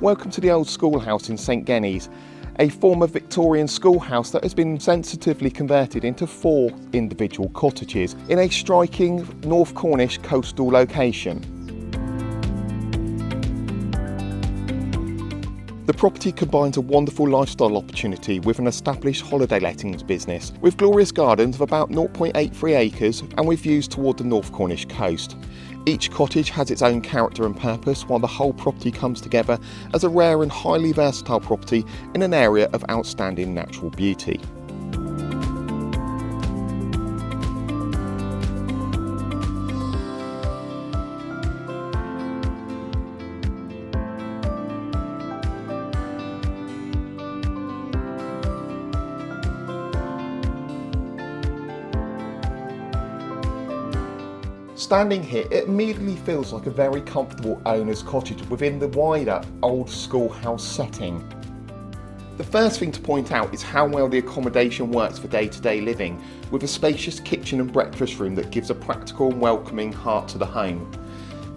Welcome to the old Schoolhouse in St Genny's, a former Victorian schoolhouse that has been sensitively converted into 4 individual cottages in a striking North Cornish coastal location. The property combines a wonderful lifestyle opportunity with an established holiday lettings business, with glorious gardens of about 0.83 acres and with views toward the North Cornish coast. Each cottage has its own character and purpose, while the whole property comes together as a rare and highly versatile property in an area of outstanding natural beauty. Standing here, it immediately feels like a very comfortable owner's cottage within the wider old schoolhouse setting. The first thing to point out is how well the accommodation works for day-to-day living, with a spacious kitchen and breakfast room that gives a practical and welcoming heart to the home.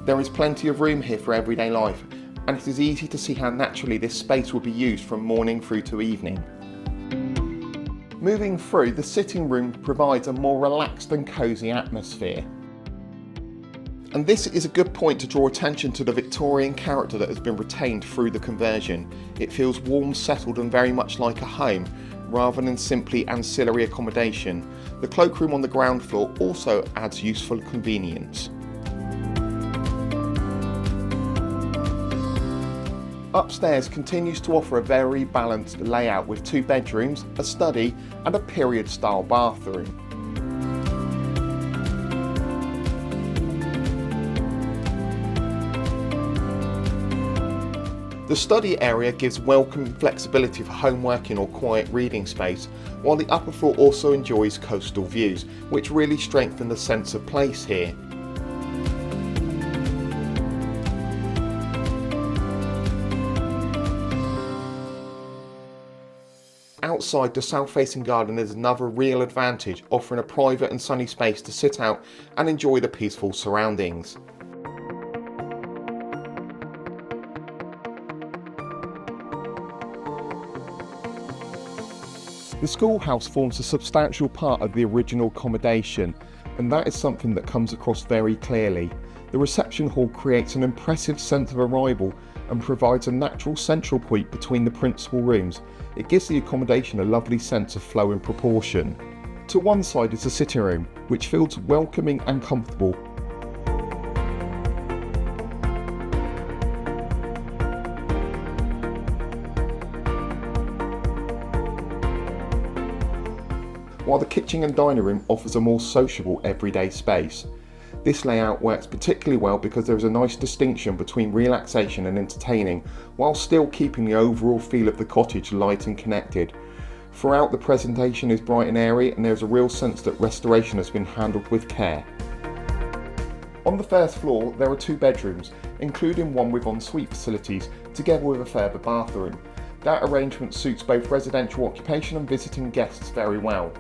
There is plenty of room here for everyday life, and it is easy to see how naturally this space will be used from morning through to evening. Moving through, the sitting room provides a more relaxed and cosy atmosphere. And this is a good point to draw attention to the Victorian character that has been retained through the conversion. It feels warm, settled and very much like a home, rather than simply ancillary accommodation. The cloakroom on the ground floor also adds useful convenience. Upstairs continues to offer a very balanced layout with 2 bedrooms, a study and a period-style bathroom. The study area gives welcome flexibility for home working or quiet reading space, while the upper floor also enjoys coastal views, which really strengthen the sense of place here. Outside, the south-facing garden is another real advantage, offering a private and sunny space to sit out and enjoy the peaceful surroundings. The schoolhouse forms a substantial part of the original accommodation, and that is something that comes across very clearly. The reception hall creates an impressive sense of arrival and provides a natural central point between the principal rooms. It gives the accommodation a lovely sense of flow and proportion. To one side is the sitting room, which feels welcoming and comfortable. While the kitchen and dining room offers a more sociable everyday space. This layout works particularly well because there is a nice distinction between relaxation and entertaining, while still keeping the overall feel of the cottage light and connected. Throughout, the presentation is bright and airy, and there is a real sense that restoration has been handled with care. On the first floor there are 2 bedrooms, including one with ensuite facilities, together with a further bathroom. That arrangement suits both residential occupation and visiting guests very well.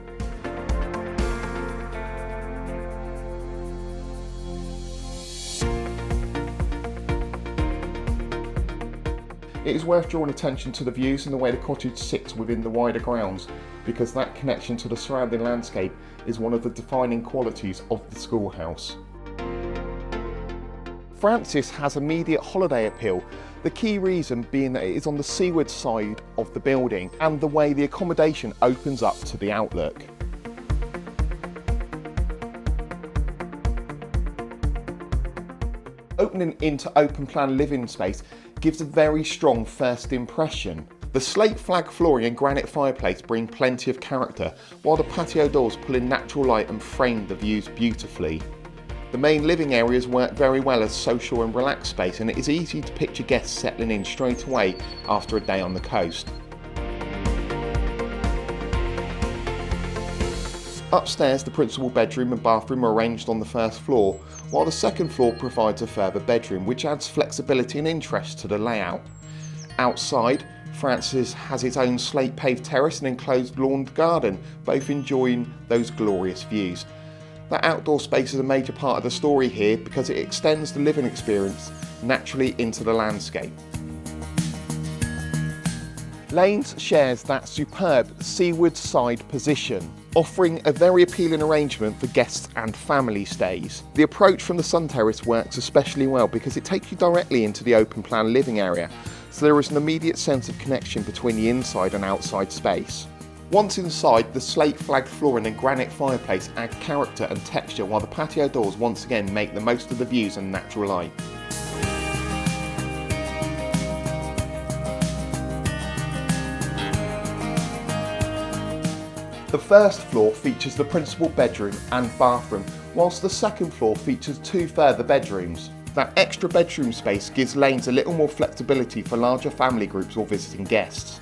It is worth drawing attention to the views and the way the cottage sits within the wider grounds, because that connection to the surrounding landscape is one of the defining qualities of the schoolhouse. Francis has immediate holiday appeal, the key reason being that it is on the seaward side of the building and the way the accommodation opens up to the outlook. Opening into open plan living space gives a very strong first impression. The slate flag flooring and granite fireplace bring plenty of character, while the patio doors pull in natural light and frame the views beautifully. The main living areas work very well as social and relaxed space, and it is easy to picture guests settling in straight away after a day on the coast. Upstairs, the principal bedroom and bathroom are arranged on the first floor, while the second floor provides a further bedroom, which adds flexibility and interest to the layout. Outside, Francis has its own slate paved terrace and enclosed lawned garden, both enjoying those glorious views. That outdoor space is a major part of the story here because it extends the living experience naturally into the landscape. Lanes shares that superb seaward side position, offering a very appealing arrangement for guests and family stays. The approach from the sun terrace works especially well because it takes you directly into the open plan living area, so there is an immediate sense of connection between the inside and outside space. Once inside, the slate flagged flooring and granite fireplace add character and texture, while the patio doors once again make the most of the views and natural light. The first floor features the principal bedroom and bathroom, whilst the second floor features 2 further bedrooms. That extra bedroom space gives Lanes a little more flexibility for larger family groups or visiting guests.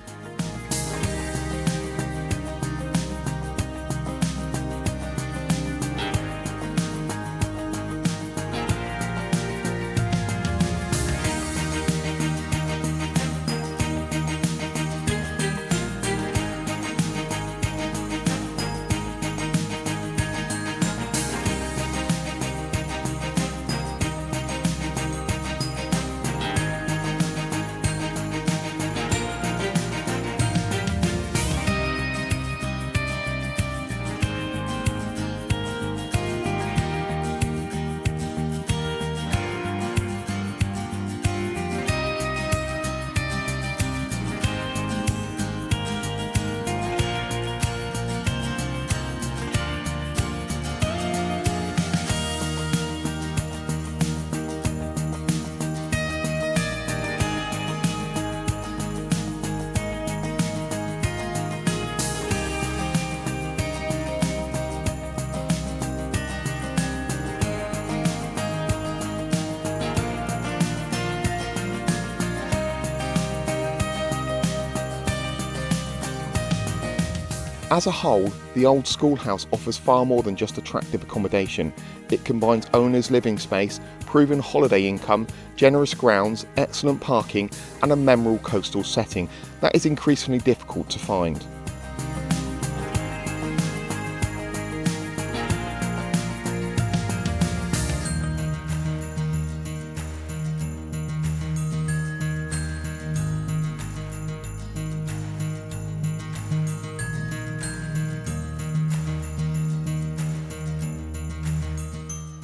As a whole, the old Schoolhouse offers far more than just attractive accommodation. It combines owner's living space, proven holiday income, generous grounds, excellent parking, and a memorable coastal setting that is increasingly difficult to find.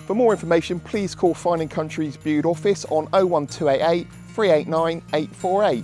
For more information, please call Fine & Country's Bude office on 01288 389 848.